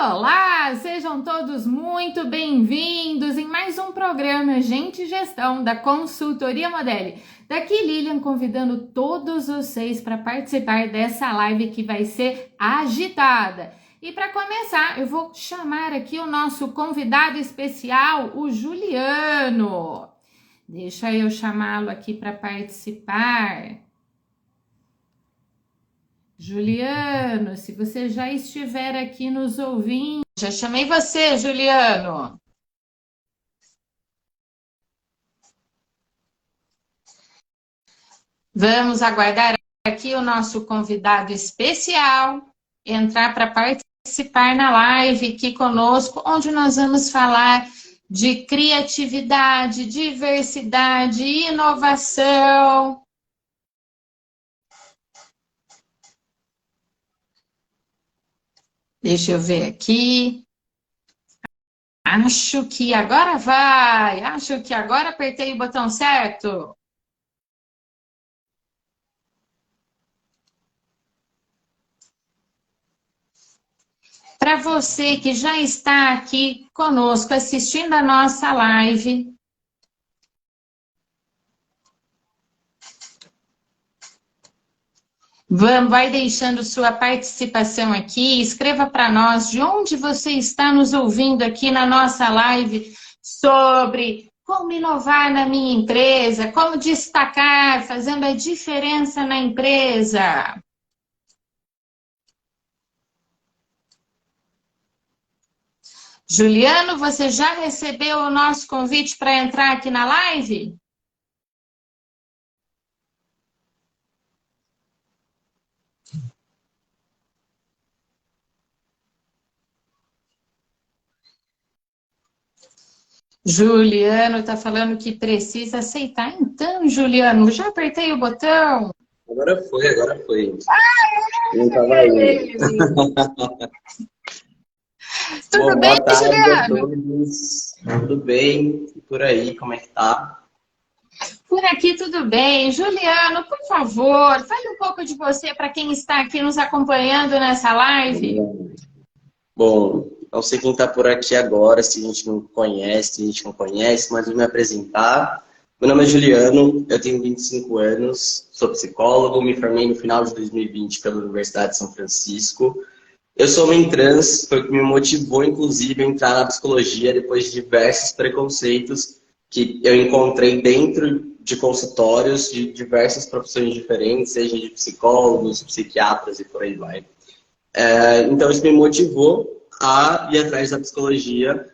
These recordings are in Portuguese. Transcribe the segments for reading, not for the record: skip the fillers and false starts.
Olá, sejam todos muito bem-vindos em mais um programa Gente e Gestão da Consultoria Modelli. Daqui Lilian convidando todos vocês para participar dessa live que vai ser agitada. E para começar, eu vou chamar aqui o nosso convidado especial, o Juliano. Deixa eu chamá-lo aqui para participar. Juliano, se você já estiver aqui nos ouvindo... Já chamei você, Juliano. Vamos aguardar aqui o nosso convidado especial entrar para participar na live aqui conosco, onde nós vamos falar de criatividade, diversidade, inovação. Deixa eu ver aqui. Acho que agora vai. Acho que agora apertei o botão certo. Para você que já está aqui conosco assistindo a nossa live, vai deixando sua participação aqui, escreva para nós de onde você está nos ouvindo aqui na nossa live sobre como inovar na minha empresa, como destacar, fazendo a diferença na empresa. Juliano, você já recebeu o nosso convite para entrar aqui na live? Juliano está falando que precisa aceitar. Então, Juliano, já apertei o botão. Agora foi. Não estava aí. Tudo bem, Juliano? Tudo bem? E por aí, como é que tá? Por aqui tudo bem. Juliano, por favor, fale um pouco de você para quem está aqui nos acompanhando nessa live. Bom, não sei quem está por aqui agora, se a gente não conhece, mas vou me apresentar. Meu nome é Juliano, eu tenho 25 anos, sou psicólogo, me formei no final de 2020 pela Universidade de São Francisco. Eu sou homem trans, foi o que me motivou, inclusive, a entrar na psicologia depois de diversos preconceitos que eu encontrei dentro de consultórios de diversas profissões diferentes, seja de psicólogos, psiquiatras e por aí vai. Então, isso me motivou a ir atrás da psicologia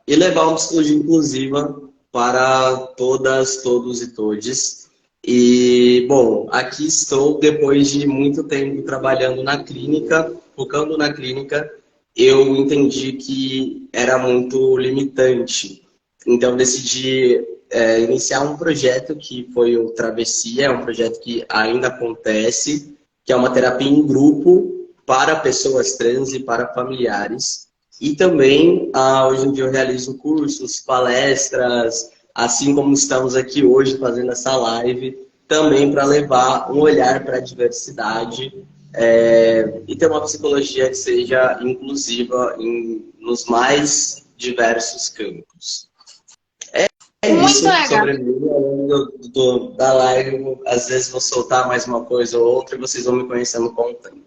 e levar uma psicologia inclusiva para todas, todos e todes. E, bom, aqui estou depois de muito tempo trabalhando na clínica, focando na clínica, eu entendi que era muito limitante. Então, decidi iniciar um projeto que foi o Travessia, é um projeto que ainda acontece, que é uma terapia em grupo para pessoas trans e para familiares. E também, hoje em dia, eu realizo cursos, palestras, assim como estamos aqui hoje fazendo essa live, também para levar um olhar para a diversidade e ter uma psicologia que seja inclusiva nos mais diversos campos. É isso sobre mim. Ao longo da live, às vezes vou soltar mais uma coisa ou outra e vocês vão me conhecendo com o tempo.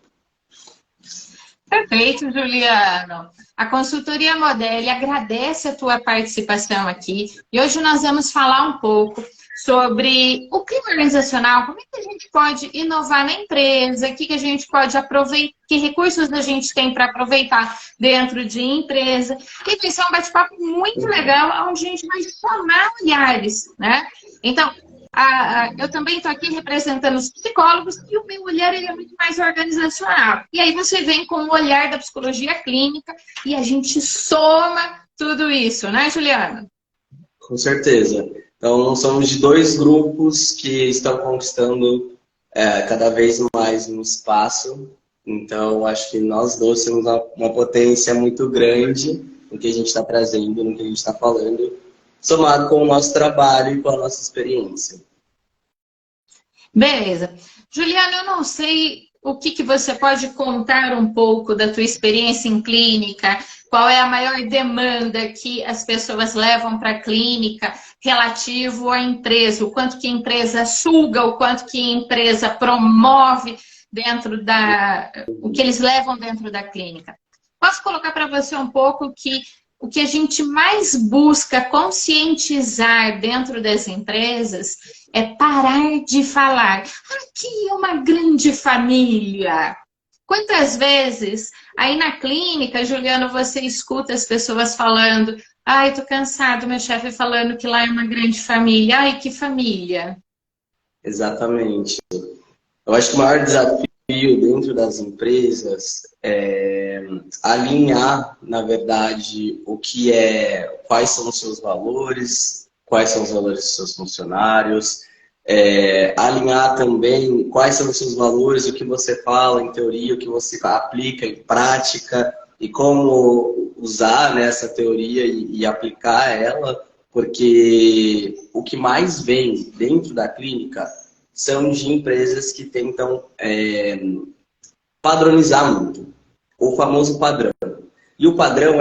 Perfeito, Juliano. A Consultoria Modelli agradece a tua participação aqui. E hoje nós vamos falar um pouco sobre o clima organizacional, como é que a gente pode inovar na empresa, o que a gente pode aproveitar, que recursos a gente tem para aproveitar dentro de empresa. E vai ser um bate-papo muito legal, onde a gente vai somar olhares, né? Então, eu também estou aqui representando os psicólogos e o meu olhar ele é muito mais organizacional. E aí você vem com o olhar da psicologia clínica e a gente soma tudo isso, né, Juliana? Com certeza. Então, somos de dois grupos que estão conquistando cada vez mais um espaço. Então, acho que nós dois temos uma potência muito grande no que a gente está trazendo, no que a gente está falando, somado com o nosso trabalho e com a nossa experiência. Beleza. Juliana, eu não sei o que você pode contar um pouco da tua experiência em clínica? Qual é a maior demanda que as pessoas levam para a clínica relativo à empresa? O quanto que a empresa suga, o quanto que a empresa promove dentro o que eles levam dentro da clínica. Posso colocar para você um pouco que o que a gente mais busca conscientizar dentro das empresas é parar de falar aqui é uma grande família. Quantas vezes aí na clínica, Juliano, você escuta as pessoas falando ai, tô cansado, meu chefe falando que lá é uma grande família. Ai, que família. Exatamente. Eu acho que o maior desafio dentro das empresas é alinhar, na verdade, quais são os seus valores, quais são os valores dos seus funcionários, alinhar também quais são os seus valores, o que você fala em teoria, o que você aplica em prática e como usar, né, essa teoria e aplicar ela, porque o que mais vem dentro da clínica são de empresas que tentam padronizar muito. O famoso padrão. E o padrão,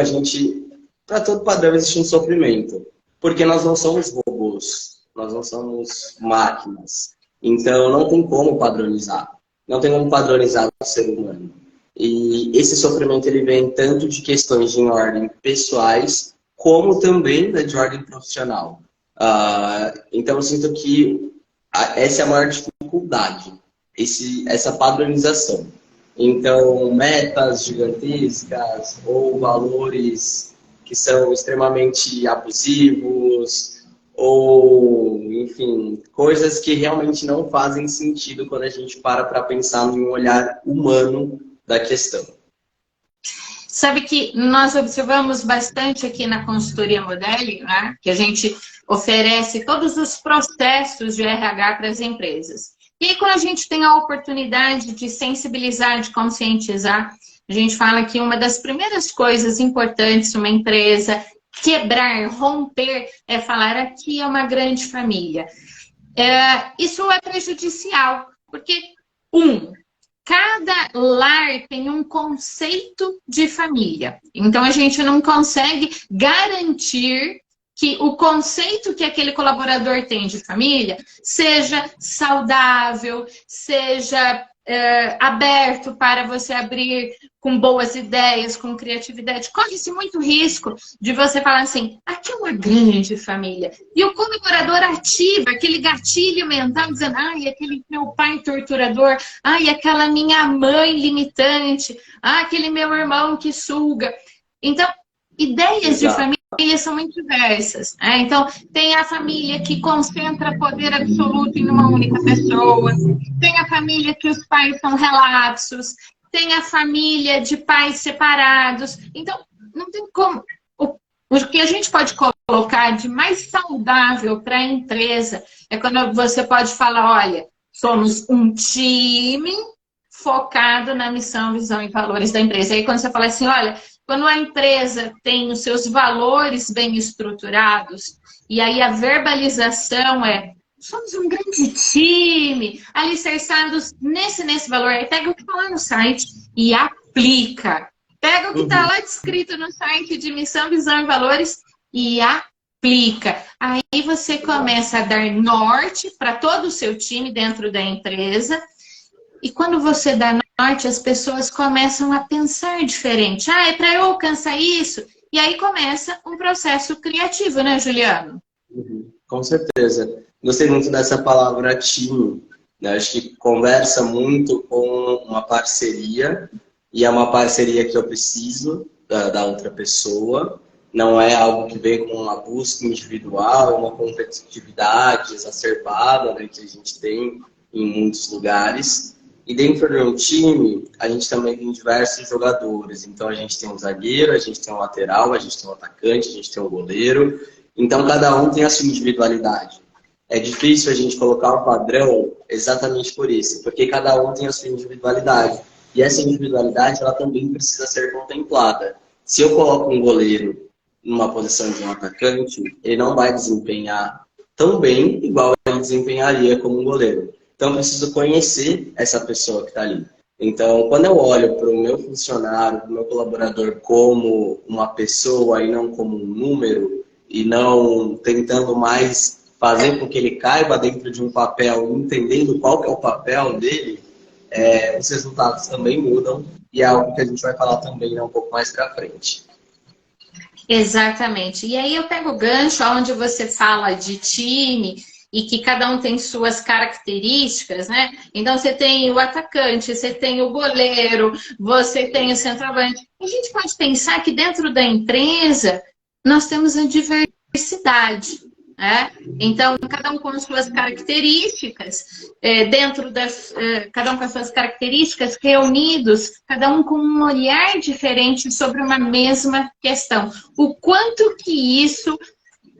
para todo padrão existe um sofrimento. Porque nós não somos robôs, nós não somos máquinas. Então não tem como padronizar. Não tem como padronizar o ser humano. E esse sofrimento ele vem tanto de questões de ordem pessoais, como também de ordem profissional. Então eu sinto que essa é a maior dificuldade, essa padronização. Então, metas gigantescas ou valores que são extremamente abusivos ou, enfim, coisas que realmente não fazem sentido quando a gente para pensar em um olhar humano da questão. Sabe que nós observamos bastante aqui na consultoria Modelli, né? Que a gente oferece todos os processos de RH para as empresas. E aí, quando a gente tem a oportunidade de sensibilizar, de conscientizar, a gente fala que uma das primeiras coisas importantes uma empresa quebrar, romper, é falar aqui é uma grande família. Isso é prejudicial, porque, cada lar tem um conceito de família. Então, a gente não consegue garantir que o conceito que aquele colaborador tem de família seja saudável, seja aberto para você abrir com boas ideias, com criatividade. Corre-se muito risco de você falar assim, aqui é uma grande família. E o colaborador ativa aquele gatilho mental, dizendo, ai, aquele meu pai torturador, ai, aquela minha mãe limitante, aquele meu irmão que suga. Então, ideias de família são muito diversas. Então, tem a família que concentra poder absoluto em uma única pessoa, tem a família que os pais são relapsos, tem a família de pais separados. Então, não tem como. O que a gente pode colocar de mais saudável para a empresa é quando você pode falar, olha, somos um time focado na missão, visão e valores da empresa. Aí quando você fala assim, olha, quando a empresa tem os seus valores bem estruturados, e aí a verbalização somos um grande time, alicerçados nesse valor. Aí pega o que está lá no site e aplica. Pega o que está lá descrito no site de missão, visão e valores e aplica. Aí você começa a dar norte para todo o seu time dentro da empresa. E quando você dá norte, as pessoas começam a pensar diferente. É para eu alcançar isso? E aí começa um processo criativo, né, Juliano? Com certeza. Gostei muito dessa palavra time. Né? Acho que conversa muito com uma parceria. E é uma parceria que eu preciso da outra pessoa. Não é algo que vem com uma busca individual, uma competitividade exacerbada, né, que a gente tem em muitos lugares. E dentro de um time, a gente também tem diversos jogadores. Então, a gente tem um zagueiro, a gente tem um lateral, a gente tem um atacante, a gente tem um goleiro. Então, cada um tem a sua individualidade. É difícil a gente colocar um padrão exatamente por isso, porque cada um tem a sua individualidade. E essa individualidade, ela também precisa ser contemplada. Se eu coloco um goleiro numa posição de um atacante, ele não vai desempenhar tão bem igual ele desempenharia como um goleiro. Então, eu preciso conhecer essa pessoa que está ali. Então, quando eu olho para o meu funcionário, para o meu colaborador como uma pessoa e não como um número, e não tentando mais fazer com que ele caiba dentro de um papel, entendendo qual que é o papel dele, os resultados também mudam, e é algo que a gente vai falar também, né, um pouco mais para frente. Exatamente. E aí eu pego o gancho onde você fala de time e que cada um tem suas características, né? Então você tem o atacante, você tem o goleiro, você tem o centroavante. A gente pode pensar que dentro da empresa nós temos a diversidade, né? Então, cada um com suas características, cada um com as suas características, reunidos, cada um com um olhar diferente sobre uma mesma questão. O quanto que isso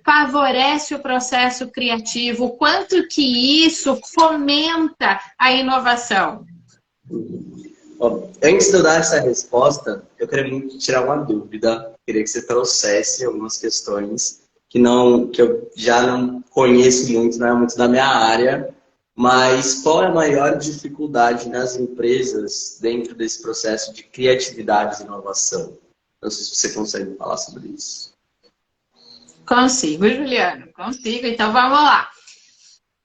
favorece o processo criativo, o quanto que isso fomenta a inovação? Bom, antes de eu dar essa resposta, eu queria muito tirar uma dúvida. Queria que você trouxesse algumas questões que eu já não conheço muito, não é muito da minha área, mas qual é a maior dificuldade nas empresas dentro desse processo de criatividade e inovação? Não sei se você consegue falar sobre isso. Consigo, Juliano, consigo. Então vamos lá.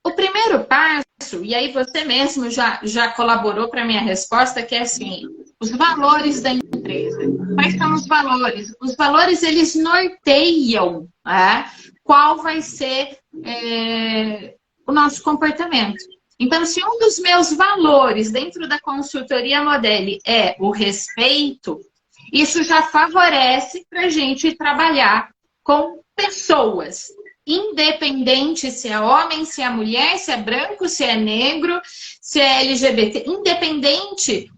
O primeiro passo, e aí você mesmo já colaborou para a minha resposta, que é assim, os valores da empresa. Quais são os valores? Os valores, eles norteiam, né, qual vai ser o nosso comportamento. Então, se um dos meus valores dentro da consultoria Modeli é o respeito, isso já favorece para a gente trabalhar com pessoas, independente se é homem, se é mulher, se é branco, se é negro, se é LGBT, independente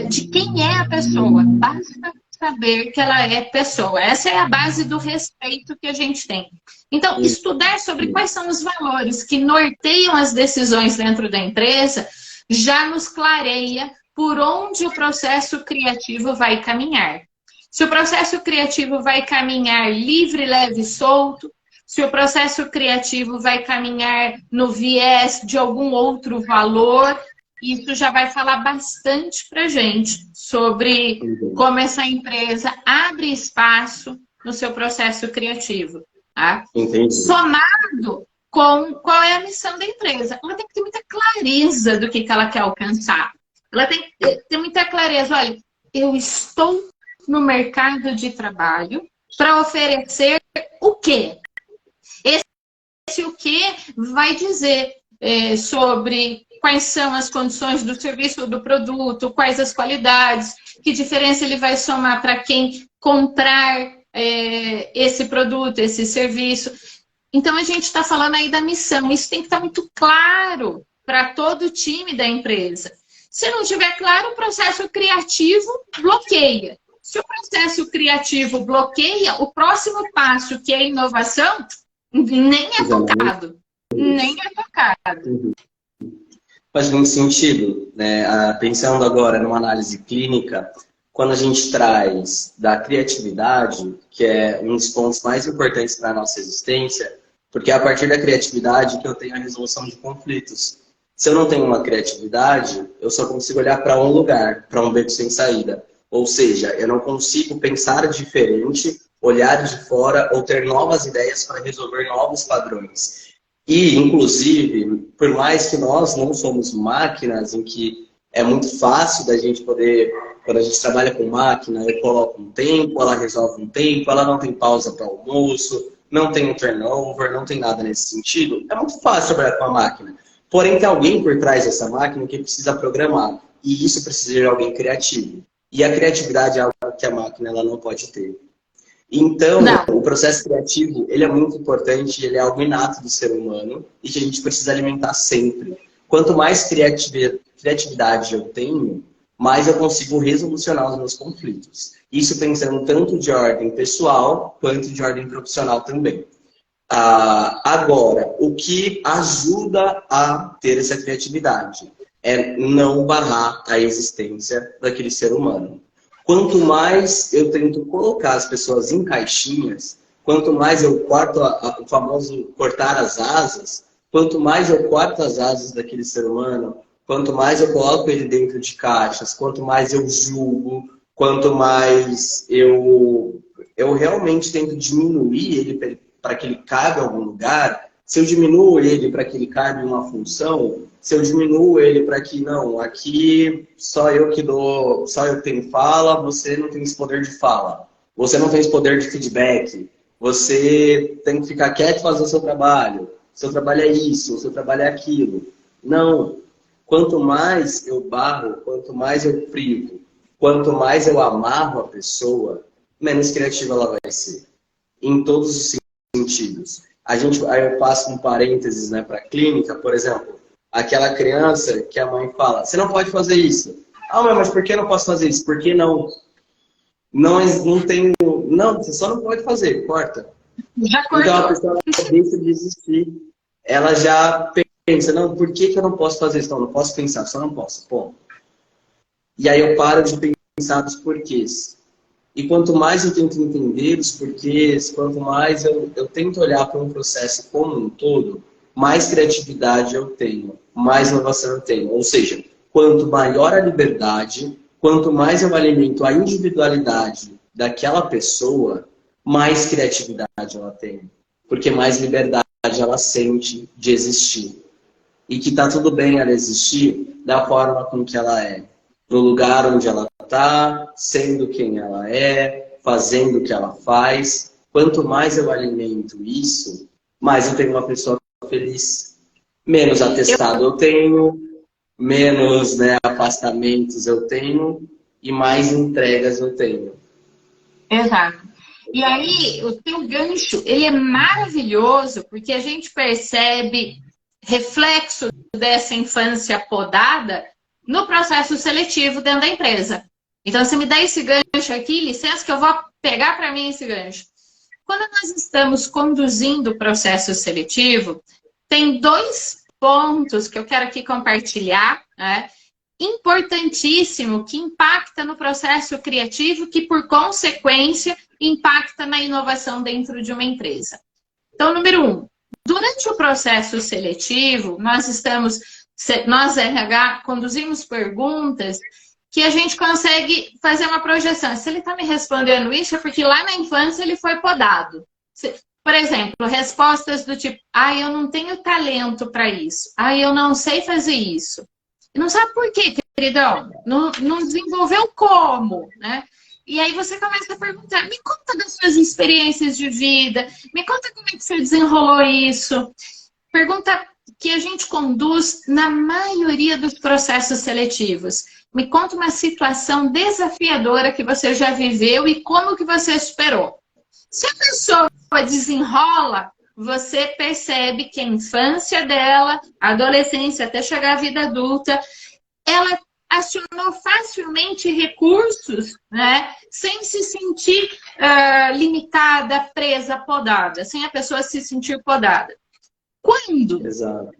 de quem é a pessoa, basta saber que ela é pessoa. Essa é a base do respeito que a gente tem. Então, estudar sobre quais são os valores que norteiam as decisões dentro da empresa já nos clareia por onde o processo criativo vai caminhar. Se o processo criativo vai caminhar livre, leve e solto, se o processo criativo vai caminhar no viés de algum outro valor, isso já vai falar bastante para a gente sobre como essa empresa abre espaço no seu processo criativo. Tá? Somado com qual é a missão da empresa. Ela tem que ter muita clareza do que ela quer alcançar. Ela tem que ter muita clareza. Olha, eu estou no mercado de trabalho para oferecer o quê? Esse o quê vai dizer sobre quais são as condições do serviço ou do produto, quais as qualidades, que diferença ele vai somar para quem comprar esse produto, esse serviço. Então, a gente está falando aí da missão. Isso tem que estar muito claro para todo o time da empresa. Se não tiver claro, o processo criativo bloqueia. Se o processo criativo bloqueia, o próximo passo, que é a inovação, nem é tocado. Nem é tocado. Faz muito sentido, né? Pensando agora numa análise clínica, quando a gente traz da criatividade, que é um dos pontos mais importantes para a nossa existência, porque é a partir da criatividade que eu tenho a resolução de conflitos. Se eu não tenho uma criatividade, eu só consigo olhar para um lugar, para um beco sem saída. Ou seja, eu não consigo pensar diferente, olhar de fora ou ter novas ideias para resolver novos padrões. E, inclusive, por mais que nós não somos máquinas, em que é muito fácil da gente poder, quando a gente trabalha com máquina, eu coloco um tempo, ela resolve um tempo, ela não tem pausa para almoço, não tem um turnover, não tem nada nesse sentido. É muito fácil trabalhar com a máquina. Porém, tem alguém por trás dessa máquina que precisa programar. E isso precisa de alguém criativo. E a criatividade é algo que a máquina ela não pode ter. Então, o processo criativo, ele é muito importante, ele é algo inato do ser humano e que a gente precisa alimentar sempre. Quanto mais criatividade eu tenho, mais eu consigo resolucionar os meus conflitos. Isso pensando tanto de ordem pessoal, quanto de ordem profissional também. Agora, o que ajuda a ter essa criatividade é não barrar a existência daquele ser humano. Quanto mais eu tento colocar as pessoas em caixinhas, quanto mais eu corto o famoso cortar as asas, quanto mais eu corto as asas daquele ser humano, quanto mais eu coloco ele dentro de caixas, quanto mais eu julgo, quanto mais eu realmente tento diminuir ele para que ele caiba em algum lugar, se eu diminuo ele para que ele caiba em uma função, se eu diminuo ele para que, não, aqui só eu que dou, só eu tenho fala, você não tem esse poder de fala, você não tem esse poder de feedback, você tem que ficar quieto e fazer o seu trabalho é isso, o seu trabalho é aquilo. Não. Quanto mais eu barro, quanto mais eu privo, quanto mais eu amarro a pessoa, menos criativa ela vai ser. Em todos os sentidos. Aí eu passo um parênteses, né, para a clínica, por exemplo, aquela criança que a mãe fala, você não pode fazer isso. Ah, mãe, mas por que eu não posso fazer isso? Por que não? Não tem... Não, você só não pode fazer, corta. Já cortou. Então a pessoa deixa de existir. Ela já pensa, não, por que eu não posso fazer isso? Não, não posso pensar, só não posso. Bom. E aí eu paro de pensar dos porquês. E quanto mais eu tento entender os porquês, quanto mais eu tento olhar para um processo como um todo, mais criatividade eu tenho, mais inovação eu tenho. Ou seja, quanto maior a liberdade, quanto mais eu alimento a individualidade daquela pessoa, mais criatividade ela tem. Porque mais liberdade ela sente de existir. E que tá tudo bem ela existir da forma com que ela é. No lugar onde ela está, sendo quem ela é, fazendo o que ela faz. Quanto mais eu alimento isso, mais eu tenho uma pessoa feliz. Menos atestado eu tenho, menos, né, afastamentos eu tenho e mais entregas eu tenho. Exato. E aí, o teu gancho, ele é maravilhoso, porque a gente percebe reflexo dessa infância podada no processo seletivo dentro da empresa. Então, você me dá esse gancho aqui, licença que eu vou pegar para mim esse gancho. Quando nós estamos conduzindo o processo seletivo, tem 2 pontos que eu quero aqui compartilhar, né? Importantíssimo, que impacta no processo criativo, que por consequência impacta na inovação dentro de uma empresa. Então, número 1, durante o processo seletivo, nós RH conduzimos perguntas que a gente consegue fazer uma projeção. Se ele está me respondendo isso, é porque lá na infância ele foi podado. Por exemplo, respostas do tipo, eu não tenho talento para isso. Eu não sei fazer isso. E não sabe por quê, queridão? Não desenvolveu como, né? E aí você começa a perguntar, me conta das suas experiências de vida, me conta como é que você desenrolou isso. Pergunta que a gente conduz na maioria dos processos seletivos. Me conta uma situação desafiadora que você já viveu e como que você superou. Se a pessoa desenrola, você percebe que a infância dela, a adolescência até chegar à vida adulta, ela acionou facilmente recursos, né, sem se sentir limitada, presa, podada, sem a pessoa se sentir podada. Quando, Exato,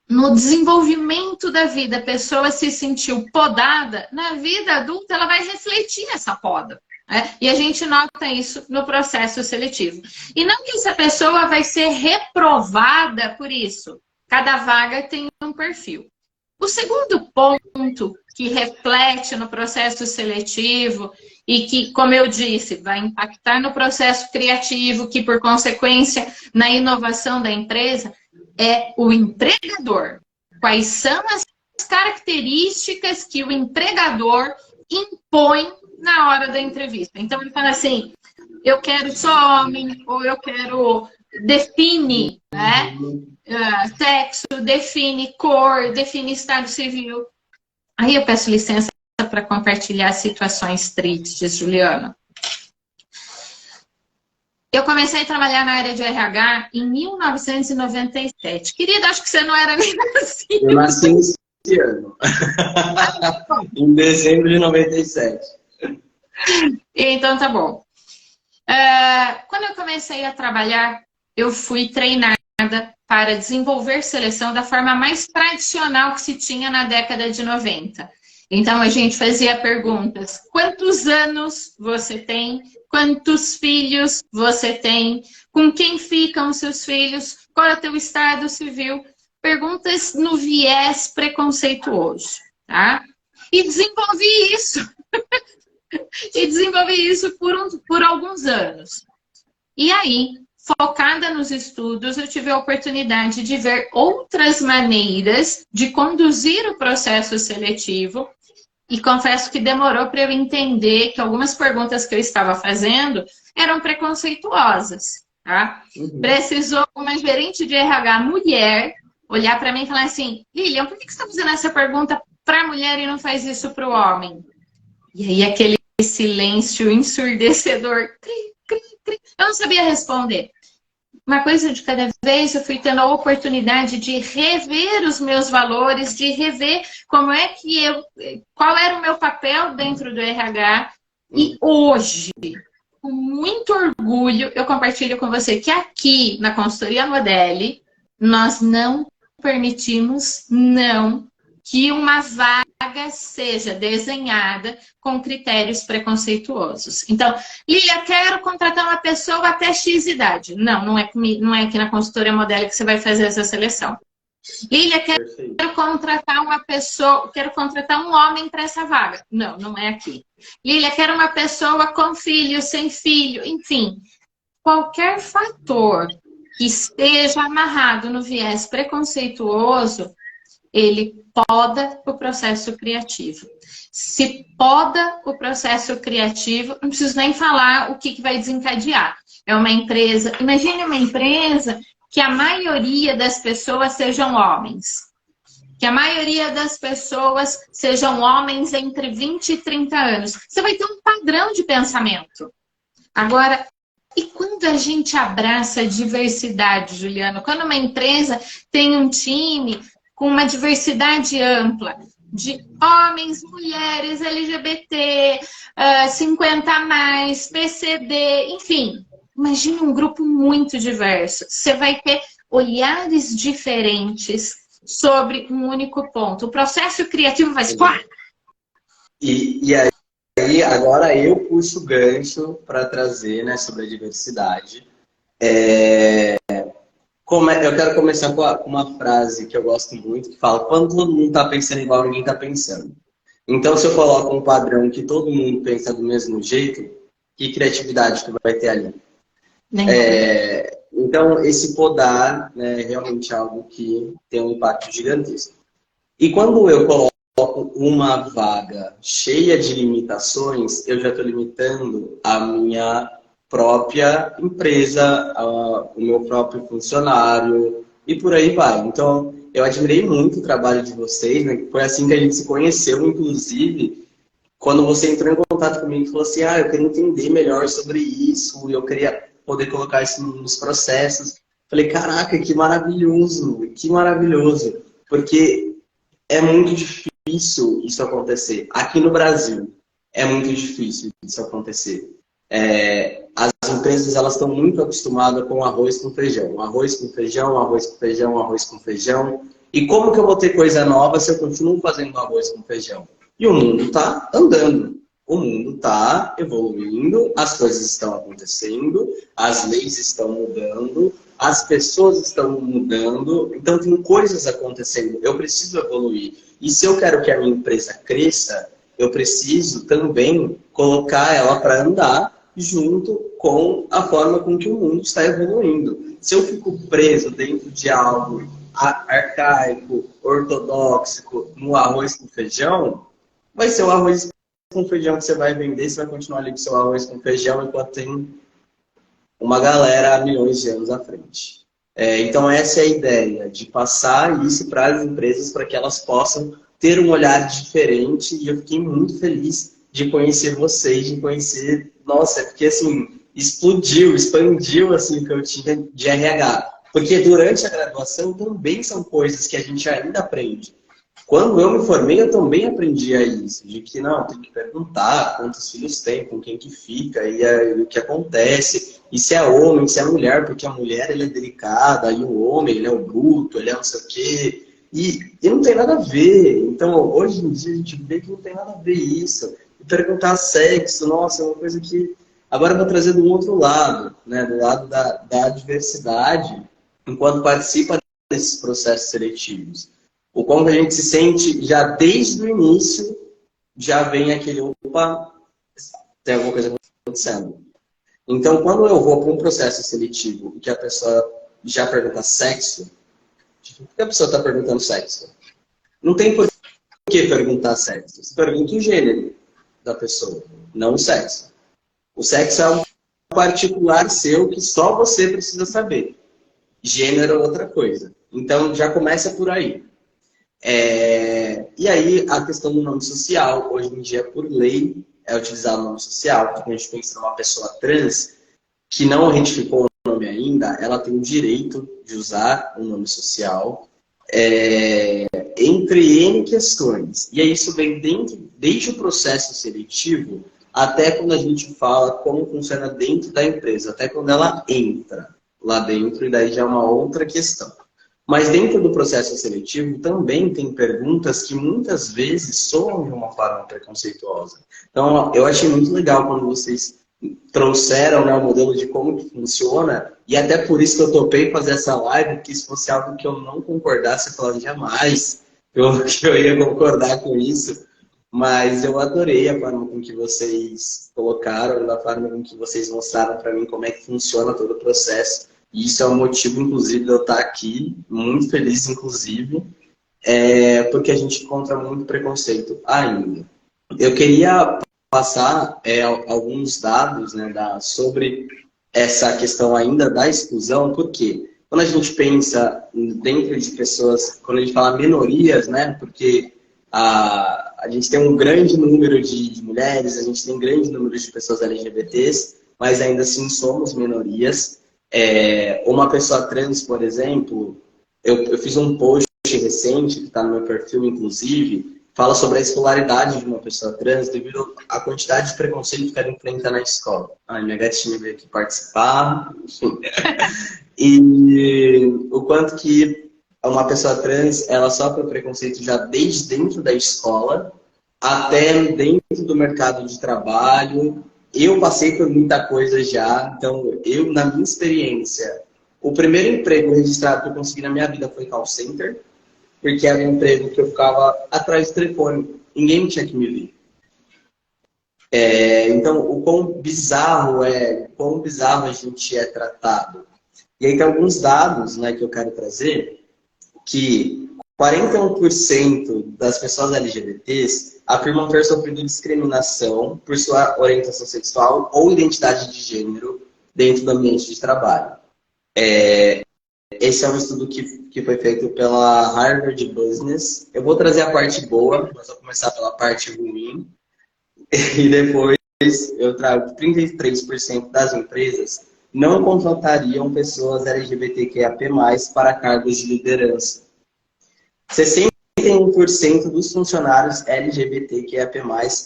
no desenvolvimento da vida, a pessoa se sentiu podada, na vida adulta ela vai refletir essa poda. Né? E a gente nota isso no processo seletivo. E não que essa pessoa vai ser reprovada por isso. Cada vaga tem um perfil. O segundo ponto que reflete no processo seletivo e que, como eu disse, vai impactar no processo criativo, que por consequência na inovação da empresa, é o empregador. Quais são as características que o empregador impõe na hora da entrevista? Então ele fala assim, eu quero só homem, ou eu quero... Define, né? Sexo, define cor, define estado civil. Aí eu peço licença para compartilhar situações tristes, Juliana. Eu comecei a trabalhar na área de RH em 1997. Querida, acho que você não era nem nascido. Eu nasci nesse ano. Em dezembro de 97. Então tá bom. Quando eu comecei a trabalhar, eu fui treinada para desenvolver seleção da forma mais tradicional que se tinha na década de 90. Então, a gente fazia perguntas. Quantos anos você tem? Quantos filhos você tem? Com quem ficam os seus filhos? Qual é o teu estado civil? perguntas no viés preconceituoso, tá? E desenvolvi isso. E desenvolvi isso por alguns anos. E aí, focada nos estudos, eu tive a oportunidade de ver outras maneiras de conduzir o processo seletivo. E confesso que demorou para eu entender que algumas perguntas que eu estava fazendo eram preconceituosas. Tá? Precisou uma gerente de RH mulher olhar para mim e falar assim: Lilian, por que você está fazendo essa pergunta para a mulher e não faz isso para o homem? E aí aquele silêncio ensurdecedor. Cri, cri, cri. Eu não sabia responder. Uma coisa de cada vez, eu fui tendo a oportunidade de rever os meus valores, de rever como é que qual era o meu papel dentro do RH. E hoje, com muito orgulho, eu compartilho com você que aqui na consultoria Modeli, nós não permitimos que uma vaga seja desenhada com critérios preconceituosos. Então, Lilia, quero contratar uma pessoa até X idade. Não é aqui na consultoria Modeli que você vai fazer essa seleção. Lilia, quero contratar uma pessoa, quero contratar um homem para essa vaga. Não é aqui. Lilia, quero uma pessoa com filho, sem filho, enfim. Qualquer fator que esteja amarrado no viés preconceituoso, ele poda o processo criativo. Se poda o processo criativo, não preciso nem falar o que vai desencadear. É uma empresa, imagine uma empresa que a maioria das pessoas sejam homens. Que a maioria das pessoas sejam homens entre 20 e 30 anos. Você vai ter um padrão de pensamento. Agora, e quando a gente abraça a diversidade, Juliano? Quando uma empresa tem um time com uma diversidade ampla de homens, mulheres, LGBT, 50+, PCD, enfim. Imagine um grupo muito diverso. Você vai ter olhares diferentes sobre um único ponto. O processo criativo vai se... E aí, agora eu puxo o gancho para trazer, né, sobre a diversidade. Eu quero começar com uma frase que eu gosto muito, que fala: quando todo mundo está pensando igual, ninguém está pensando. Então, se eu coloco um padrão que todo mundo pensa do mesmo jeito, que criatividade que vai ter ali? Então, esse podar, né, é realmente algo que tem um impacto gigantesco. E quando eu coloco uma vaga cheia de limitações, eu já estou limitando a minha própria empresa, o meu próprio funcionário e por aí vai. Então, eu admirei muito o trabalho de vocês, né? Foi assim que a gente se conheceu, inclusive, quando você entrou em contato comigo e falou assim: eu queria entender melhor sobre isso, eu queria poder colocar isso nos processos. Falei: caraca, que maravilhoso, porque é muito difícil isso acontecer. Aqui no Brasil, é muito difícil isso acontecer. As empresas, elas estão muito acostumadas com arroz com feijão. Arroz com feijão, arroz com feijão, arroz com feijão. E como que eu vou ter coisa nova se eu continuo fazendo arroz com feijão? E o mundo está andando. O mundo está evoluindo, as coisas estão acontecendo, as leis estão mudando, as pessoas estão mudando, então tem coisas acontecendo, eu preciso evoluir. E se eu quero que a minha empresa cresça, eu preciso também colocar ela para andar junto com a forma com que o mundo está evoluindo. Se eu fico preso dentro de algo arcaico, ortodoxo, no arroz com feijão, vai ser o arroz com feijão que você vai vender, você vai continuar ali com seu arroz com feijão enquanto tem uma galera há milhões de anos à frente. Então essa é a ideia, de passar isso para as empresas para que elas possam ter um olhar diferente, e eu fiquei muito feliz de conhecer vocês, de conhecer, nossa, porque assim, expandiu assim o que eu tinha de RH. Porque durante a graduação também são coisas que a gente ainda aprende. Quando eu me formei, eu também aprendi a isso, de que não, tem que perguntar quantos filhos tem, com quem que fica, e o que acontece, e se é homem, se é mulher, porque a mulher ela é delicada, e o homem ele é o bruto, ele é não sei o quê, e não tem nada a ver. Então, hoje em dia, a gente vê que não tem nada a ver isso. E perguntar sexo, nossa, é uma coisa que agora eu vou trazer do outro lado, né, do lado da diversidade, enquanto participa desses processos seletivos. O como a gente se sente já desde o início, já vem aquele, opa, tem alguma coisa acontecendo. Então, quando eu vou para um processo seletivo e que a pessoa já pergunta sexo, por que a pessoa está perguntando sexo? Não tem por que perguntar sexo. Você pergunta o gênero da pessoa, não o sexo. O sexo é um particular seu que só você precisa saber. Gênero é outra coisa. Então, já começa por aí. E aí, a questão do nome social, hoje em dia, por lei, é utilizar o nome social. Quando a gente pensa numa pessoa trans que não retificou o nome ainda, ela tem o direito de usar o nome social, entre N questões. E aí isso vem desde o processo seletivo até quando a gente fala como funciona dentro da empresa, até quando ela entra lá dentro, e daí já é uma outra questão. Mas dentro do processo seletivo também tem perguntas que muitas vezes soam de uma forma preconceituosa. Então, eu achei muito legal quando vocês trouxeram, né, o modelo de como que funciona, e até por isso que eu topei fazer essa live, porque se fosse algo que eu não concordasse, eu falava jamais que eu ia concordar com isso. Mas eu adorei a forma com que vocês colocaram, a forma com que vocês mostraram para mim como é que funciona todo o processo. E isso é um motivo, inclusive, de eu estar aqui, muito feliz, inclusive, porque a gente encontra muito preconceito ainda. Eu queria passar alguns dados, né, sobre essa questão ainda da exclusão, porque quando a gente pensa dentro de pessoas, quando a gente fala minorias, né, porque a gente tem um grande número de mulheres, a gente tem um grande número de pessoas LGBTs, mas ainda assim somos minorias. Uma pessoa trans, por exemplo, eu fiz um post recente, que está no meu perfil, inclusive, fala sobre a escolaridade de uma pessoa trans devido à quantidade de preconceito que ela enfrenta na escola. Ai, minha gatinha veio aqui participar, enfim. E o quanto que uma pessoa trans, ela sofre preconceito já desde dentro da escola até dentro do mercado de trabalho. Eu passei por muita coisa já, então eu, na minha experiência, o primeiro emprego registrado que eu consegui na minha vida foi call center, porque era um emprego que eu ficava atrás do telefone, ninguém tinha que me ver. Então, o quão bizarro a gente é tratado. E aí tem alguns dados, né, que eu quero trazer, que 41% das pessoas LGBTs afirmam ter sofrido discriminação por sua orientação sexual ou identidade de gênero dentro do ambiente de trabalho. Esse é um estudo que foi feito pela Harvard Business. Eu vou trazer a parte boa, mas vou começar pela parte ruim. E depois eu trago que 33% das empresas não contratariam pessoas LGBTQIAP+, para cargos de liderança. 61% dos funcionários LGBTQIAP+,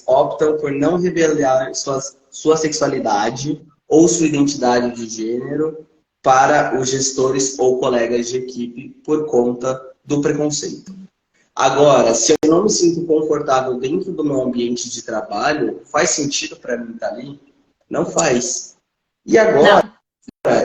optam por não revelar sua sexualidade ou sua identidade de gênero para os gestores ou colegas de equipe por conta do preconceito. Agora, se eu não me sinto confortável dentro do meu ambiente de trabalho, faz sentido para mim estar ali? Não faz. E agora,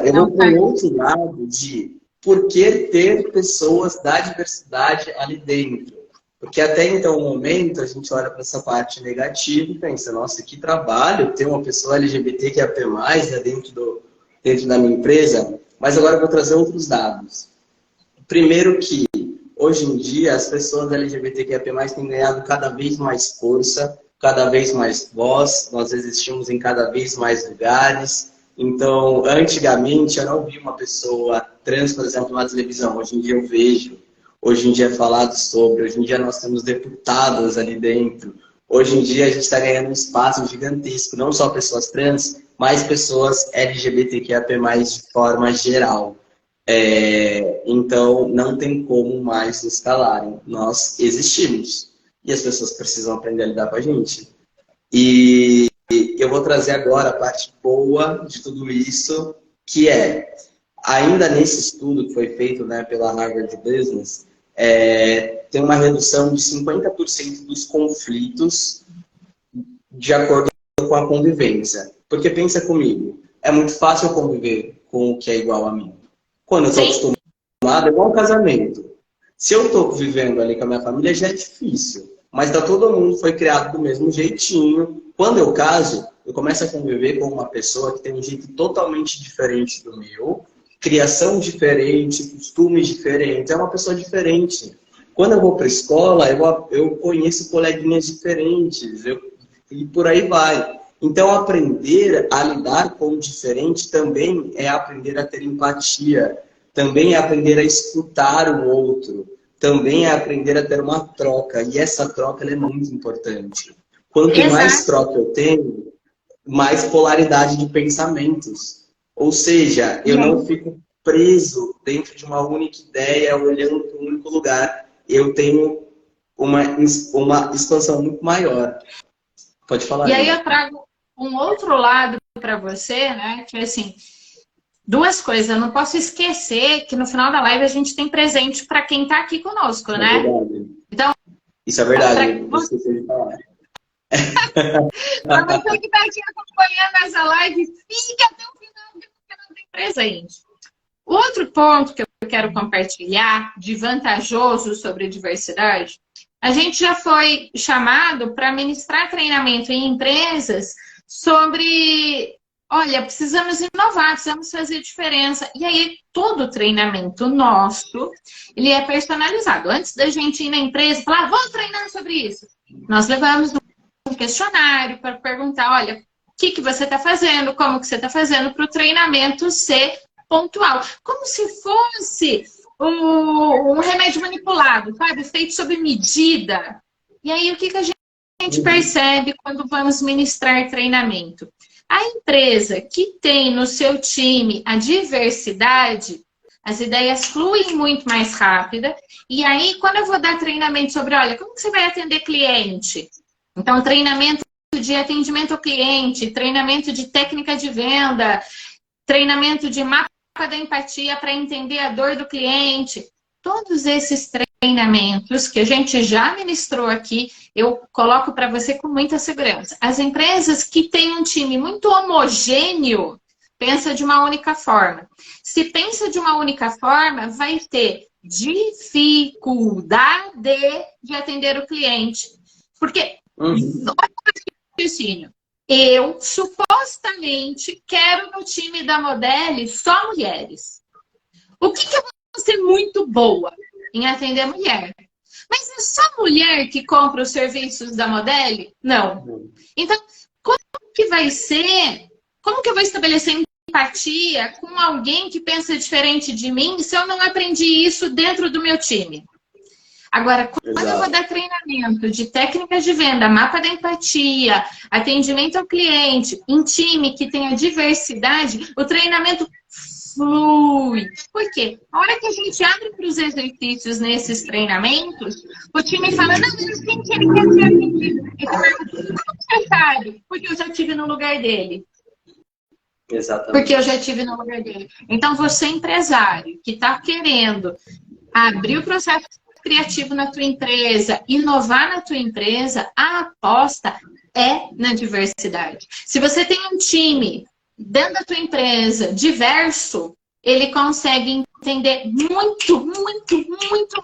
eu vou para o outro lado de por que ter pessoas da diversidade ali dentro. Porque até então, no momento, a gente olha para essa parte negativa e pensa, nossa, que trabalho ter uma pessoa LGBT que é P+, dentro da minha empresa. Mas agora eu vou trazer outros dados. Primeiro que, hoje em dia, as pessoas LGBTQIA+, têm ganhado cada vez mais força, cada vez mais voz, nós existimos em cada vez mais lugares. Então, antigamente, eu não vi uma pessoa trans, por exemplo, na televisão. Hoje em dia eu vejo. Hoje em dia é falado sobre. Hoje em dia nós temos deputados ali dentro. Hoje em dia a gente está ganhando um espaço gigantesco. Não só pessoas trans, mas pessoas LGBTQIA+, de forma geral. Então, não tem como mais nos calarem. Nós existimos. E as pessoas precisam aprender a lidar com a gente. E eu vou trazer agora a parte boa de tudo isso, que ainda nesse estudo que foi feito, né, pela Harvard Business, tem uma redução de 50% dos conflitos de acordo com a convivência. Porque pensa comigo, é muito fácil conviver com o que é igual a mim. Quando eu estou acostumado lado, é igual um casamento. Se eu estou vivendo ali com a minha família, já é difícil. Mas tá, todo mundo foi criado do mesmo jeitinho. Quando eu caso, eu começo a conviver com uma pessoa que tem um jeito totalmente diferente do meu, criação diferente, costumes diferentes, é uma pessoa diferente. Quando eu vou para a escola, eu conheço coleguinhas diferentes, e por aí vai. Então, aprender a lidar com o diferente também é aprender a ter empatia, também é aprender a escutar o outro, também é aprender a ter uma troca. E essa troca ela é muito importante. Quanto mais troca eu tenho, mais polaridade de pensamentos. Ou seja, eu não fico preso dentro de uma única ideia, olhando para um único lugar. Eu tenho uma expansão muito maior. Pode falar. E aí eu trago um outro lado para você, né? Que assim, duas coisas. Eu não posso esquecer que no final da live a gente tem presente para quem está aqui conosco, né? Verdade. Então, isso é verdade. Você de falar. Para você que está aqui acompanhando essa live, fica até o final, porque não tem presente. Outro ponto que eu quero compartilhar de vantajoso sobre diversidade, a gente já foi chamado para ministrar treinamento em empresas sobre, olha, precisamos inovar, precisamos fazer diferença. E aí, todo treinamento nosso, ele é personalizado. Antes da gente ir na empresa e falar, vou treinar sobre isso, nós levamos um questionário para perguntar, olha, o que você está fazendo, como que você está fazendo para o treinamento ser pontual. Como se fosse um remédio manipulado, sabe? Feito sob medida. E aí, o que a gente percebe quando vamos ministrar treinamento? A empresa que tem no seu time a diversidade, as ideias fluem muito mais rápida. E aí, quando eu vou dar treinamento sobre, olha, como que você vai atender cliente? Então, treinamento de atendimento ao cliente, treinamento de técnica de venda, treinamento de mapa da empatia para entender a dor do cliente. Todos esses treinamentos que a gente já ministrou aqui, eu coloco para você com muita segurança. As empresas que têm um time muito homogêneo, pensa de uma única forma. Se pensa de uma única forma, vai ter dificuldade de atender o cliente. Porque, olha o raciocínio. Eu, supostamente, quero no time da Modeli só mulheres. O que eu vou ser muito boa em atender mulher? Mas é só mulher que compra os serviços da Modeli? Não. Então, como que vai ser? Como que eu vou estabelecer empatia com alguém que pensa diferente de mim se eu não aprendi isso dentro do meu time? Agora, quando eu vou dar treinamento de técnicas de venda, mapa da empatia, atendimento ao cliente, em time que tenha diversidade, o treinamento flui. Por quê? A hora que a gente abre para os exercícios nesses treinamentos, o time fala, não, eu sei que ele quer ser atendido. Como você sabe? Porque eu já estive no lugar dele. Exatamente. Porque eu já estive no lugar dele. Então, você, empresário, que está querendo abrir o processo criativo na tua empresa, inovar na tua empresa, a aposta é na diversidade. Se você tem um time dentro da tua empresa diverso, ele consegue entender muito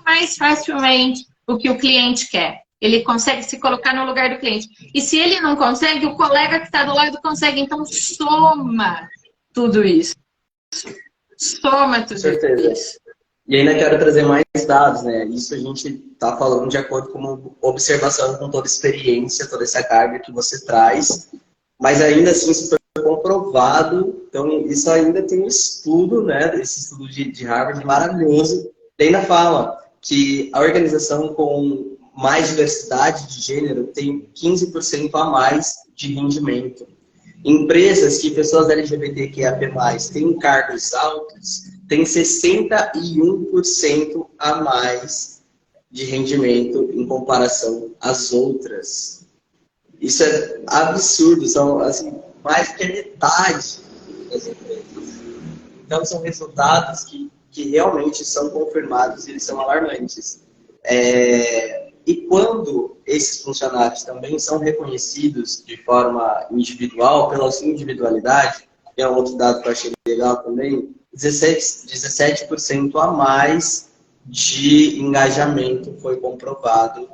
mais facilmente o que o cliente quer. Ele consegue se colocar no lugar do cliente. E se ele não consegue, o colega que está do lado consegue. Então, soma tudo isso. Soma tudo isso. E ainda quero trazer mais dados, né? Isso a gente está falando de acordo com uma observação, com toda a experiência, toda essa carga que você traz. Mas ainda assim, isso foi comprovado. Então, isso ainda tem um estudo, né? Esse estudo de Harvard maravilhoso. E ainda fala que a organização com mais diversidade de gênero tem 15% a mais de rendimento. Empresas que pessoas LGBTQIA+, têm cargos altos, tem 61% a mais de rendimento em comparação às outras. Isso é absurdo, são assim, mais que a metade das empresas. Então, são resultados que realmente são confirmados e eles são alarmantes. E quando esses funcionários também são reconhecidos de forma individual, pela sua individualidade, que é um outro dado que eu achei legal também, 17% a mais de engajamento foi comprovado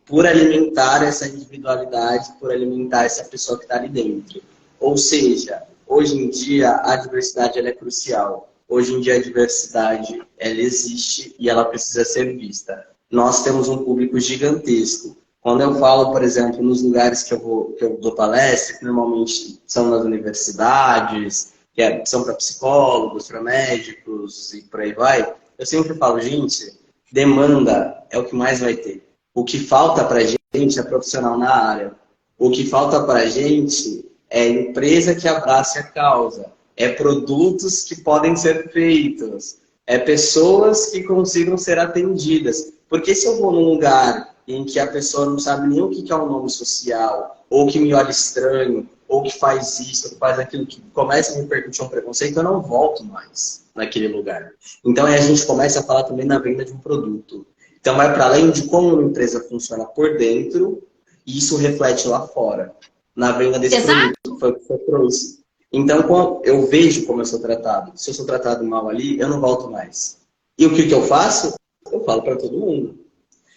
por alimentar essa individualidade, por alimentar essa pessoa que está ali dentro. Ou seja, hoje em dia a diversidade ela é crucial. Hoje em dia a diversidade ela existe e ela precisa ser vista. Nós temos um público gigantesco. Quando eu falo, por exemplo, nos lugares que eu dou palestra, que normalmente são nas universidades, que são para psicólogos, para médicos e por aí vai, eu sempre falo, gente, demanda é o que mais vai ter. O que falta para a gente é profissional na área. O que falta para a gente é empresa que abrace a causa. É produtos que podem ser feitos. É pessoas que consigam ser atendidas. Porque se eu vou num lugar em que a pessoa não sabe nem o que é um nome social, ou que me olha estranho, ou que faz isso, ou que faz aquilo, que começa a me percutir um preconceito, eu não volto mais naquele lugar. Então aí a gente começa a falar também na venda de um produto. Então vai para além de como uma empresa funciona por dentro, e isso reflete lá fora, na venda desse produto, foi o que você trouxe. Então, quando eu vejo como eu sou tratado, se eu sou tratado mal ali, eu não volto mais. E o que eu faço? Eu falo para todo mundo.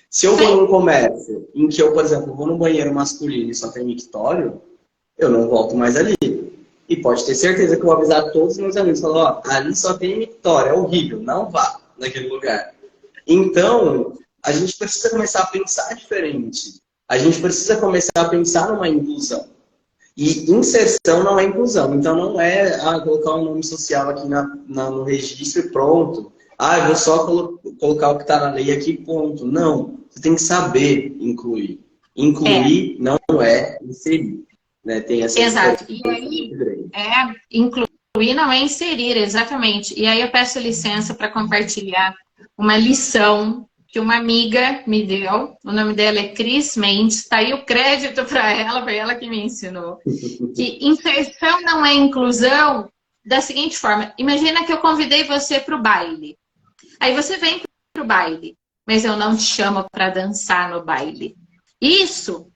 Se eu vou num comércio em que eu, por exemplo, vou no banheiro masculino e só tem mictório, eu não volto mais ali. E pode ter certeza que eu vou avisar todos os meus amigos. Falar, ó, ali só tem mictório, é horrível, não vá naquele lugar. Então, a gente precisa começar a pensar diferente. A gente precisa começar a pensar numa inclusão. E inserção não é inclusão. Então, não é colocar um nome social aqui no registro e pronto. Eu vou só colocar o que está na lei aqui, ponto. Não. Você tem que saber incluir. Incluir não é inserir. Né? Tem essa Exato. E aí, incluir não é inserir, exatamente. E aí eu peço licença para compartilhar uma lição que uma amiga me deu. O nome dela é Cris Mendes. Está aí o crédito para ela que me ensinou. Que inserção não é inclusão da seguinte forma. Imagina que eu convidei você para o baile. Aí você vem para o baile, mas eu não te chamo para dançar no baile. Isso,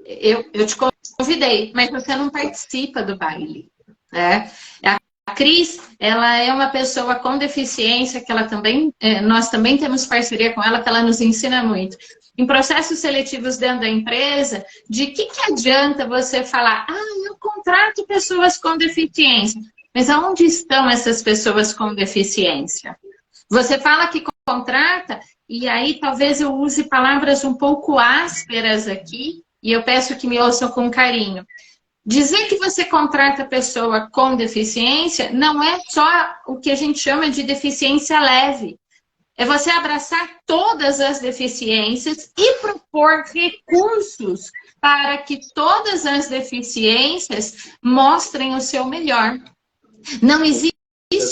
eu te convidei, mas você não participa do baile. Né? A Cris, ela é uma pessoa com deficiência, que ela também, nós também temos parceria com ela, que ela nos ensina muito. Em processos seletivos dentro da empresa, de que adianta você falar, eu contrato pessoas com deficiência, mas aonde estão essas pessoas com deficiência? Você fala que contrata, e aí talvez eu use palavras um pouco ásperas aqui, e eu peço que me ouçam com carinho. Dizer que você contrata pessoa com deficiência não é só o que a gente chama de deficiência leve. É você abraçar todas as deficiências e propor recursos para que todas as deficiências mostrem o seu melhor. Não existe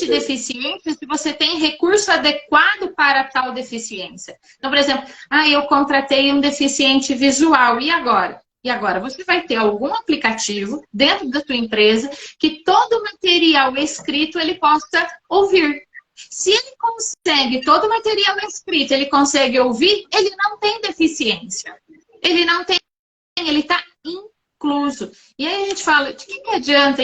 deficiência se você tem recurso adequado para tal deficiência. Então, por exemplo, eu contratei um deficiente visual, e agora? E agora você vai ter algum aplicativo dentro da tua empresa que todo o material escrito ele possa ouvir. Se ele consegue, todo o material escrito, ele consegue ouvir, ele não tem deficiência. Ele não tem, ele está incluso. E aí a gente fala, de que adianta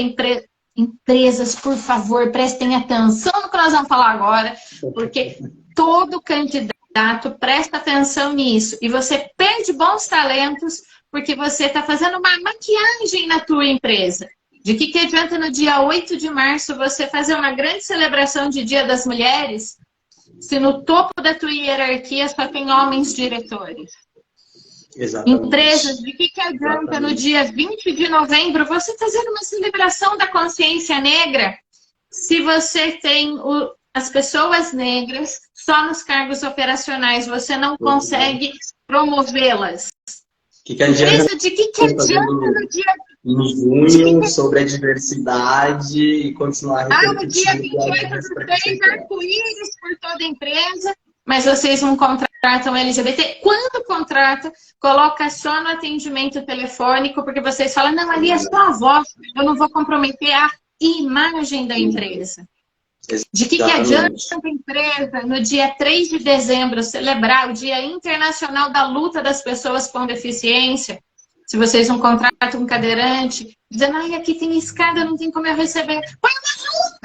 empresas, por favor, prestem atenção no que nós vamos falar agora, porque todo candidato presta atenção nisso. E você perde bons talentos porque você está fazendo uma maquiagem na tua empresa. De que adianta no dia 8 de março você fazer uma grande celebração de Dia das Mulheres se no topo da tua hierarquia só tem homens diretores? Exatamente. Empresas, de que adianta no dia 20 de novembro você fazer uma celebração da consciência negra se você tem as pessoas negras só nos cargos operacionais, você não consegue promovê-las? Empresa, de que adianta no dia... Em junho, sobre a diversidade e continuar no dia 28 do 3, arco-íris por toda a empresa, mas vocês não contratam LGBT. Quando contrata, coloca só no atendimento telefônico, porque vocês falam, não, ali é só a voz, eu não vou comprometer a imagem da empresa. De que adianta a empresa, no dia 3 de dezembro, celebrar o Dia Internacional da Luta das Pessoas com Deficiência, se vocês não contratam um cadeirante, dizendo, aqui tem escada, não tem como eu receber. Põe uma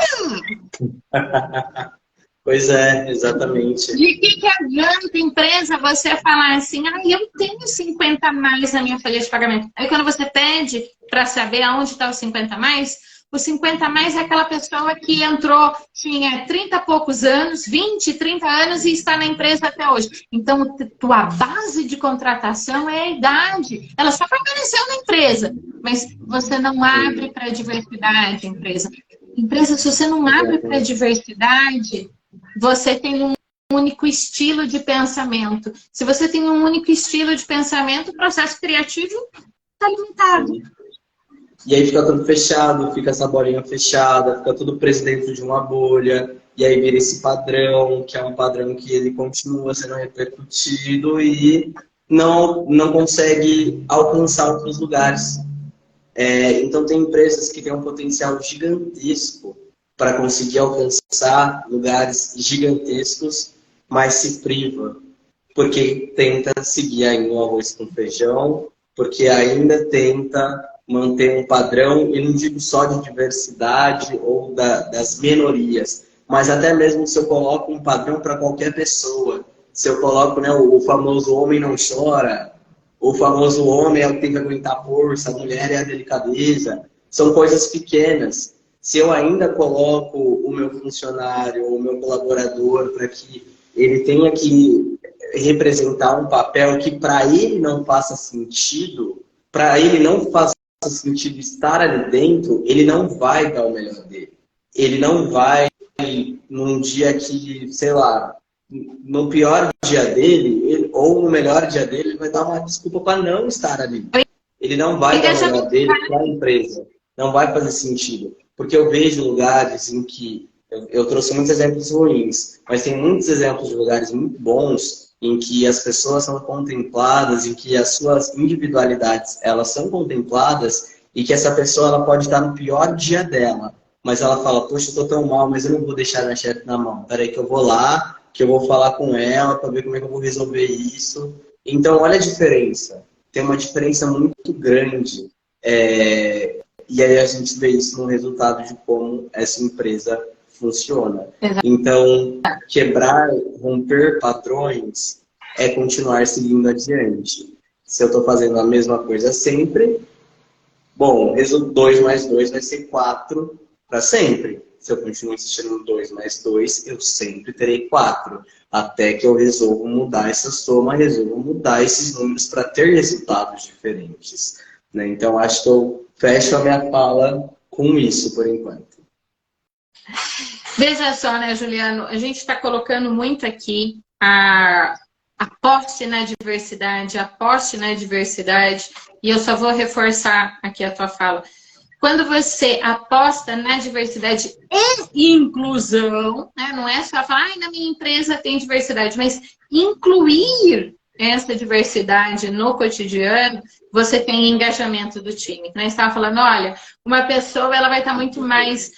Pois é, exatamente. De que adianta, empresa, você falar assim, eu tenho 50 a mais na minha folha de pagamento. Aí quando você pede para saber aonde está os 50 a mais, os 50 a mais é aquela pessoa que entrou, tinha 30 e poucos anos, 20, 30 anos e está na empresa até hoje. Então, tua base de contratação é a idade. Ela só permaneceu na empresa, mas você não abre para a diversidade, empresa. Empresa, se você não abre para a diversidade, você tem um único estilo de pensamento. Se você tem um único estilo de pensamento, o processo criativo está limitado. E aí fica tudo fechado, fica essa bolinha fechada, fica tudo preso dentro de uma bolha, e aí vira esse padrão, que é um padrão que ele continua sendo repercutido e não consegue alcançar outros lugares. Então tem empresas que têm um potencial gigantesco para conseguir alcançar lugares gigantescos, mas se priva, porque tenta seguir ainda o arroz com feijão, porque ainda tenta manter um padrão, e não digo só de diversidade ou das minorias, mas até mesmo se eu coloco um padrão para qualquer pessoa, se eu coloco, né, o famoso homem não chora, o famoso homem é o que tem que aguentar a força, a mulher é a delicadeza, são coisas pequenas. Se eu ainda coloco o meu funcionário, o meu colaborador, para que ele tenha que representar um papel que para ele não faça sentido, para ele não faça sentido estar ali dentro, ele não vai dar o melhor dele. Ele não vai, num dia que, sei lá, no pior dia dele, ou no melhor dia dele, ele vai dar uma desculpa para não estar ali. Ele não vai dar o melhor dele para a empresa. Não vai fazer sentido. Porque eu vejo lugares em que... Eu trouxe muitos exemplos ruins, mas tem muitos exemplos de lugares muito bons em que as pessoas são contempladas, em que as suas individualidades elas são contempladas e que essa pessoa ela pode estar no pior dia dela, mas ela fala, poxa, eu tô tão mal, mas eu não vou deixar minha chefe na mão. Peraí que eu vou lá, que eu vou falar com ela para ver como é que eu vou resolver isso. Então, olha a diferença. Tem uma diferença muito grande. E aí a gente vê isso no resultado de como essa empresa funciona. Então, quebrar, romper padrões é continuar seguindo adiante. Se eu estou fazendo a mesma coisa sempre, bom, 2 mais 2 vai ser 4 para sempre. Se eu continuo insistindo no 2 mais 2, eu sempre terei 4. Até que eu resolva mudar essa soma, resolva mudar esses números para ter resultados diferentes. Né? Então, acho que eu fecho a minha fala com isso, por enquanto. Veja só, né, Juliano? A gente está colocando muito aqui a aposte na diversidade, aposte na diversidade, e eu só vou reforçar aqui a tua fala. Quando você aposta na diversidade e inclusão, né, não é só falar, na minha empresa tem diversidade, mas incluir essa diversidade no cotidiano, você tem engajamento do time. Nós estávamos falando, olha, uma pessoa ela vai estar muito mais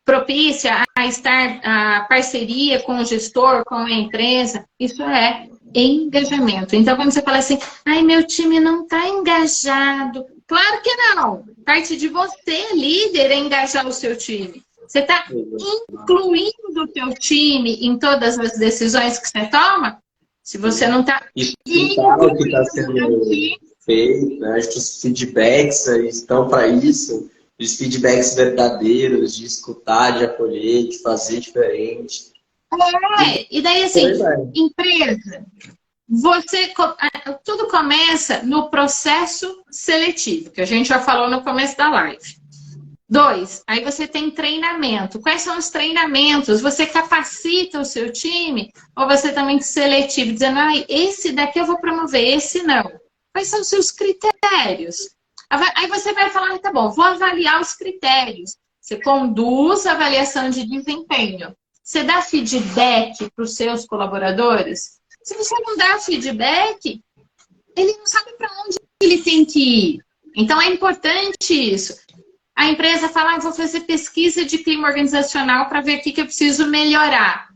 propícia a estar a parceria com o gestor, com a empresa. Isso é engajamento. Então, quando você fala assim, meu time não está engajado. Claro que não. Parte de você, líder, é engajar o seu time. Você está incluindo o seu time em todas as decisões que você toma? Se você não está... Isso o que está sendo feito, né? Acho que os feedbacks estão para isso. Os feedbacks verdadeiros, de escutar, de acolher, de fazer diferente. E daí assim, empresa, tudo começa no processo seletivo, que a gente já falou no começo da live. 2, aí você tem treinamento. Quais são os treinamentos? Você capacita o seu time ou você também seletivo, dizendo, esse daqui eu vou promover, esse não. Quais são os seus critérios? Aí você vai falar, tá bom, vou avaliar os critérios. Você conduz a avaliação de desempenho. Você dá feedback para os seus colaboradores? Se você não dá feedback, ele não sabe para onde ele tem que ir. Então, é importante isso. A empresa fala, vou fazer pesquisa de clima organizacional para ver o que eu preciso melhorar.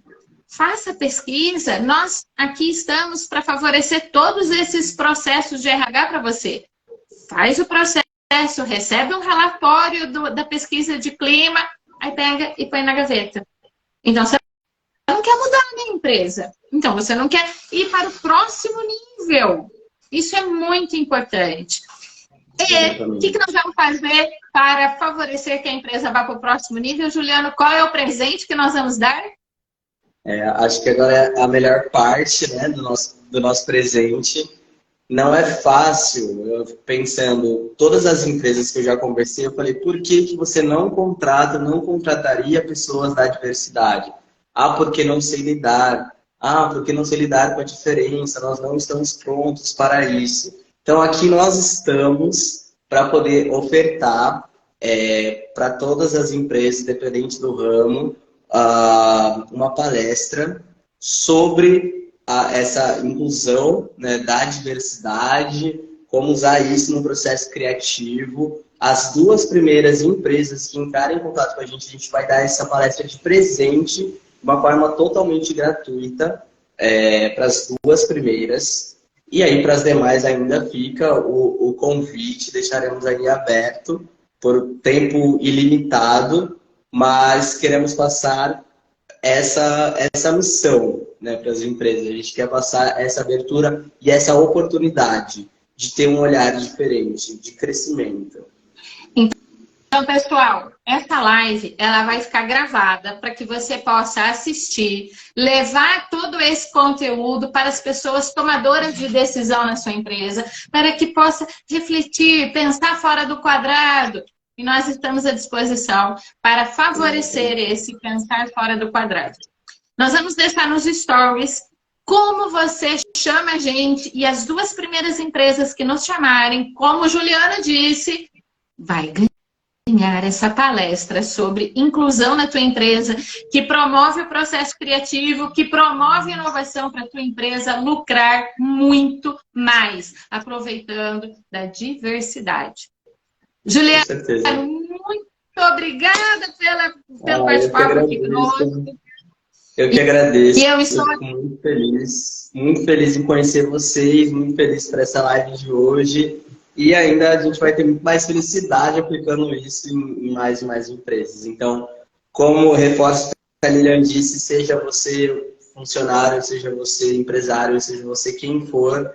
Faça pesquisa. Nós aqui estamos para favorecer todos esses processos de RH para você. Faz o processo, recebe um relatório da pesquisa de clima, aí pega e põe na gaveta. Então, você não quer mudar a empresa. Então, você não quer ir para o próximo nível. Isso é muito importante. E o que nós vamos fazer para favorecer que a empresa vá para o próximo nível? Juliano, qual é o presente que nós vamos dar? Acho que agora é a melhor parte, né, do nosso presente. Não é fácil, eu fico pensando, todas as empresas que eu já conversei, eu falei, por que você não contrataria pessoas da diversidade? Ah, porque não sei lidar. Ah, porque não sei lidar com a diferença, nós não estamos prontos para isso. Então, aqui nós estamos para poder ofertar para todas as empresas, independente do ramo, uma palestra sobre essa inclusão, né, da diversidade, como usar isso no processo criativo. As duas primeiras empresas que entrarem em contato com a gente vai dar essa palestra de presente, de uma forma totalmente gratuita, para as duas primeiras. E aí, para as demais, ainda fica o convite, deixaremos aí aberto por tempo ilimitado, mas queremos passar essa missão, né, para as empresas. A gente quer passar essa abertura e essa oportunidade de ter um olhar diferente, de crescimento. Então, pessoal, essa live ela vai ficar gravada para que você possa assistir, levar todo esse conteúdo para as pessoas tomadoras de decisão na sua empresa, para que possa refletir, pensar fora do quadrado. E nós estamos à disposição para favorecer esse pensar fora do quadrado. Nós vamos deixar nos stories como você chama a gente e as duas primeiras empresas que nos chamarem, como Juliana disse, vai ganhar essa palestra sobre inclusão na tua empresa, que promove o processo criativo, que promove inovação para a tua empresa lucrar muito mais, aproveitando da diversidade. Juliana, muito obrigada pelo bate-papo aqui conosco. Eu que agradeço. E eu estou muito feliz em conhecer vocês, muito feliz por essa live de hoje. E ainda a gente vai ter muito mais felicidade aplicando isso em mais e mais empresas. Então, como reforço que a Lilian disse, seja você funcionário, seja você empresário, seja você quem for,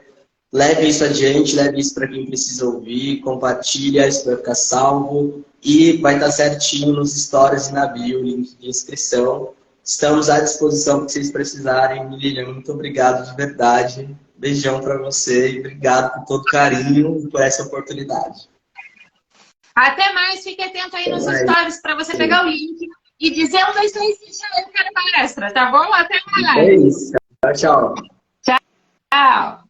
leve isso adiante, leve isso para quem precisa ouvir, compartilha, isso vai ficar salvo e vai estar certinho nos stories e na bio, link de inscrição. Estamos à disposição para vocês precisarem. Lilian, muito obrigado de verdade. Beijão para você e obrigado por todo carinho e por essa oportunidade. Até mais, fique atento aí nos stories para você pegar o link e dizer 1, 2, 3 e eu quero palestra, tá bom? Até mais. É isso. Tchau, tchau. Tchau.